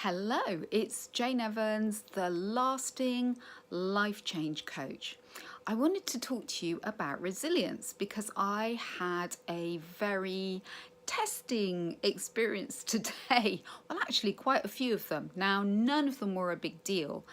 Hello, it's Jane Evans, the Lasting Life Change Coach. I wanted to talk to you about resilience because I had a very testing experience today. Well, actually, quite a few of them. Now, none of them were a big deal,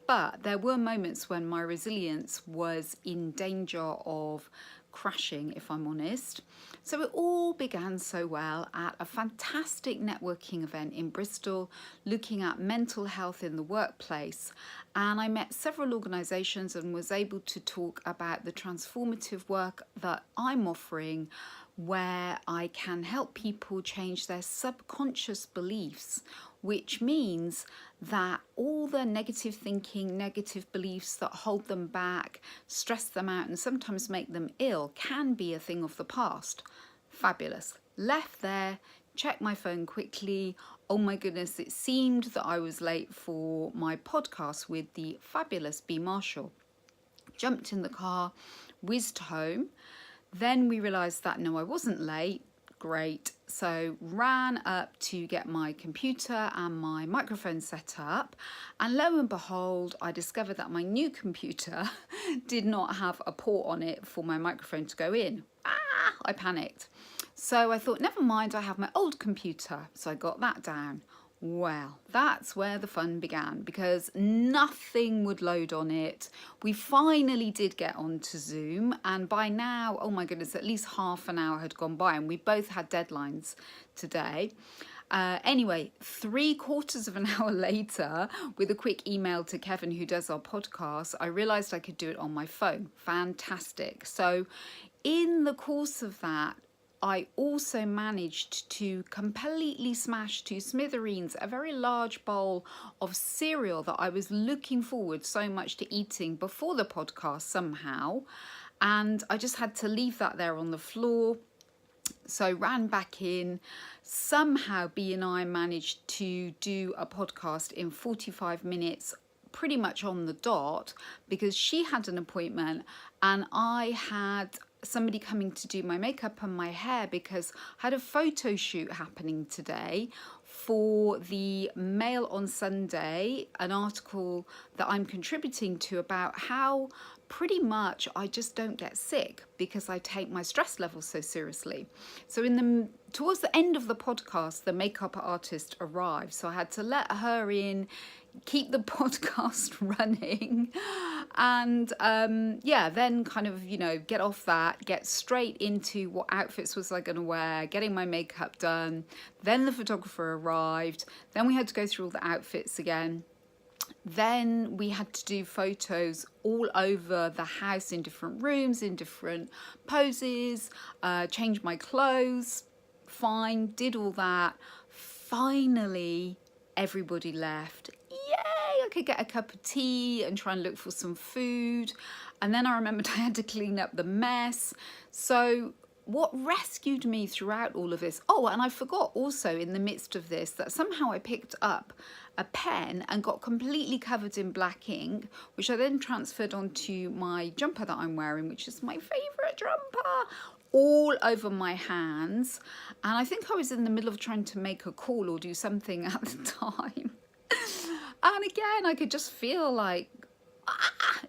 but there were moments when my resilience was in danger of crashing, if I'm honest. So it all began so well at a fantastic networking event in Bristol, looking at mental health in the workplace. And I met several organisations and was able to talk about the transformative work that I'm offering, where I can help people change their subconscious beliefs, which means that all the negative thinking, negative beliefs that hold them back, stress them out, and sometimes make them ill can be a thing of the past. Fabulous. Left there, checked my phone quickly. Oh my goodness, it seemed that I was late for my podcast with the fabulous B. Marshall. Jumped in the car, whizzed home. Then we realised that no, I wasn't late. Great. So ran up to get my computer and my microphone set up, and lo and behold, I discovered that my new computer did not have a port on it for my microphone to go in. I panicked. So I thought, never mind, I have my old computer. So I got that down. Well, that's where the fun began because nothing would load on it. We finally did get onto Zoom, and by now, oh my goodness, at least half an hour had gone by, and we both had deadlines today. Anyway, 3/4 of an hour later, with a quick email to Kevin, who does our podcast, I realised I could do it on my phone. Fantastic. So in the course of that, I also managed to completely smash to smithereens a very large bowl of cereal that I was looking forward so much to eating before the podcast somehow. And I just had to leave that there on the floor. So ran back in. Somehow B and I managed to do a podcast in 45 minutes, pretty much on the dot, because she had an appointment and I had somebody coming to do my makeup and my hair because I had a photo shoot happening today for the Mail on Sunday, an article that I'm contributing to about how pretty much I just don't get sick because I take my stress levels so seriously. So towards the end of the podcast, the makeup artist arrived, so I had to let her in, keep the podcast running, and then kind of, get off that, get straight into what outfits was I going to wear, getting my makeup done. Then the photographer arrived. Then we had to go through all the outfits again. Then we had to do photos all over the house in different rooms, in different poses, change my clothes. Fine, did all that. Finally, everybody left. Yay, I could get a cup of tea and try and look for some food. And then I remembered I had to clean up the mess. So what rescued me throughout all of this? Oh, and I forgot also in the midst of this that somehow I picked up a pen and got completely covered in black ink, which I then transferred onto my jumper that I'm wearing, which is my favourite jumper, all over my hands. And I think I was in the middle of trying to make a call or do something at the time. And again, I could just feel like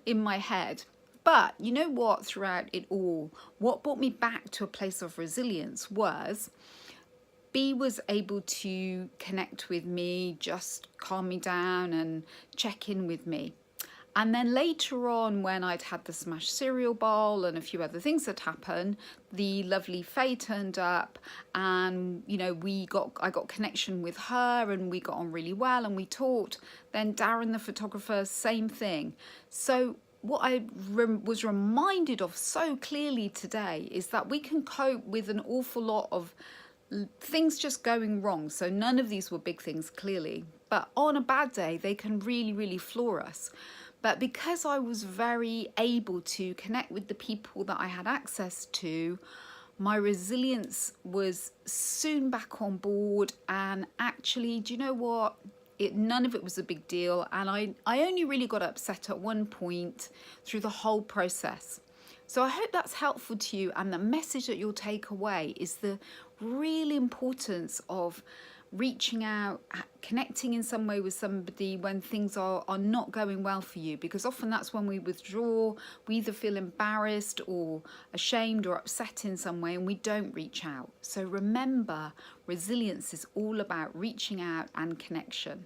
in my head. But you know what, throughout it all, what brought me back to a place of resilience was B was able to connect with me, just calm me down and check in with me. And then later on, when I'd had the smashed cereal bowl and a few other things that happened, the lovely Faye turned up, and I got connection with her, and we got on really well, and we talked. Then Darren, the photographer, same thing. So what I was reminded of so clearly today is that we can cope with an awful lot of things just going wrong. So none of these were big things, clearly, but on a bad day, they can really, really floor us. But because I was very able to connect with the people that I had access to, my resilience was soon back on board. And actually, do you know what? None of it was a big deal. And I only really got upset at one point through the whole process. So I hope that's helpful to you. And the message that you'll take away is the real importance of reaching out, connecting in some way with somebody when things are not going well for you, because often that's when we withdraw. We either feel embarrassed or ashamed or upset in some way and we don't reach out. So remember, resilience is all about reaching out and connection.